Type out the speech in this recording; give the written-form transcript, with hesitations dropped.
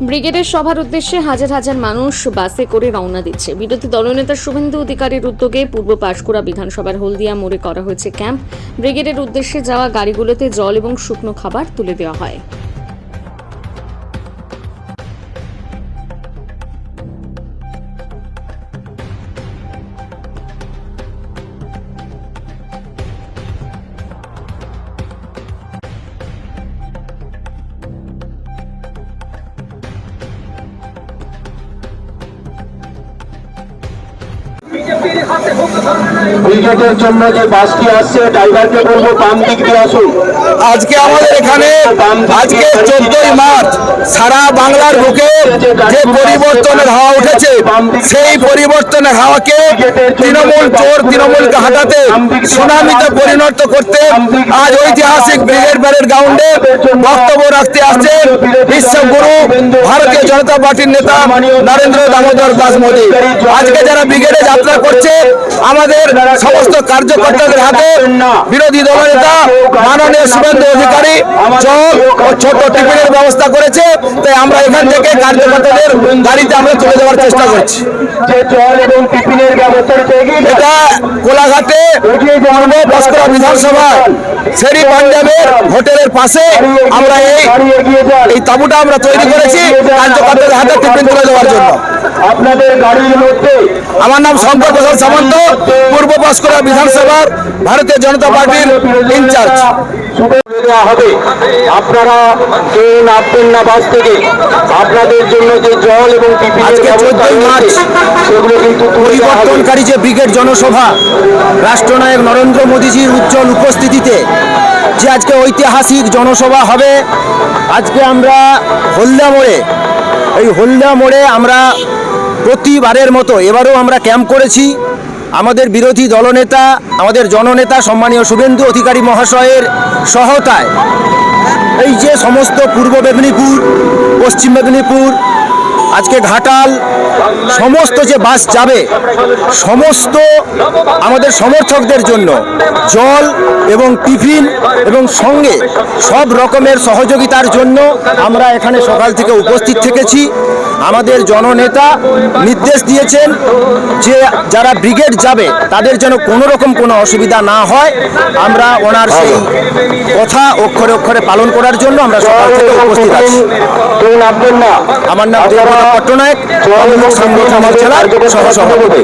ব্রিগেডের সভার উদ্দেশ্যে হাজার হাজার মানুষ বাসে করে রওনা দিচ্ছে। বিরোধী দলনেতা শুভেন্দু অধিকারীর উদ্যোগে পূর্ব পাঁশকুড়া বিধানসভার হলদিয়া মোড়ে করা হয়েছে ক্যাম্প। ব্রিগেডের উদ্দেশ্যে যাওয়া গাড়িগুলোতে জল এবং শুকনো খাবার তুলে দেওয়া হয়। ব্রিগেডের জন্য যে বাসটি আসছে ড্রাইভারকে বলবো বাম দিক দিয়ে আসুন। আজকে আমাদের এখানে আজকে 14ই মার্চ সারা বাংলার বুকে যে পরিবর্তনের হাওয়া উঠেছে, সেই পরিবর্তনের হাওয়াকে তৃণমূল চোর তৃণমূলকে হাঁটাতে সুনামিতে পরিণত করতে আজ ঐতিহাসিক ব্রিগেড প্যারেড গ্রাউন্ডে বক্তব্য রাখতে আসছেন বিশ্বগুরু ভারতীয় জনতা পার্টির নেতা নরেন্দ্র দামোদর দাস মোদী। আজকে যারা ব্রিগেডে যাত্রা করছে, আমাদের সমস্ত কার্যকর্তাদের হাতে বিরোধী দলনেতা মাননীয় শুভেন্দু অধিকারী জল ও ছোট টিফিনের ব্যবস্থা করেছে। তাই আমরা এখান থেকে কার্যকর্তাদের গাড়িতে আমরা চলে যাওয়ার চেষ্টা করছি। এটা কোলাঘাটে পূর্ব পাঁশকুড়া বিধানসভা শেরি পাঞ্জাবের হোটেলের পাশে আমরা এই তাঁবুটা আমরা তৈরি করেছি কার্যকর্তাদের হাতে টিফিন তুলে দেওয়ার জন্য। আপনাদের গাড়ির মধ্যে আমার নাম শঙ্কর প্রসাদ সামন্ত, পূর্ব পাঁশকুড়া বিধানসভার ভারতীয় জনতা পার্টির ইনচার্জ। হবে, আপনারা কেউ নামবেন না বাস থেকে। আপনাদের জন্য যে জল এবং আজকে 14ই মার্চ সেগুলো কিন্তু পরিবর্তনকারী যে ব্রিগেড জনসভা, রাষ্ট্রনায়ক নরেন্দ্র মোদীজির উজ্জ্বল উপস্থিতিতে যে আজকে ঐতিহাসিক জনসভা হবে, আজকে আমরা হলদিয়া মোড়ে, এই হলদিয়া মোড়ে আমরা প্রতিবারের মতো এবারও আমরা ক্যাম্প করেছি। আমাদের বিরোধী দলনেতা, আমাদের জননেতা সম্মানীয় শুভেন্দু অধিকারী মহাশয়ের সহায়তায় এই যে সমস্ত পূর্ব মেদিনীপুর, পশ্চিম মেদিনীপুর, আজকে ঘাটাল, সমস্ত যে বাস যাবে, সমস্ত আমাদের সমর্থকদের জন্য জল এবং টিফিন এবং সঙ্গে সব রকমের সহযোগিতার জন্য আমরা এখানে সকাল থেকে উপস্থিত থেকেছি। আমাদের জননেতা নির্দেশ দিয়েছেন যে যারা ব্রিগেড যাবে তাদের যেন কোনো রকম কোনো অসুবিধা না হয়। আমরা ওনার সেই কথা অক্ষরে অক্ষরে পালন করার জন্য আমরা সকাল থেকে উপস্থিত আছি। আমার নাম দেবনাথ পট্টনায়ক, সংগঠনের জেলার সহসভাপতি।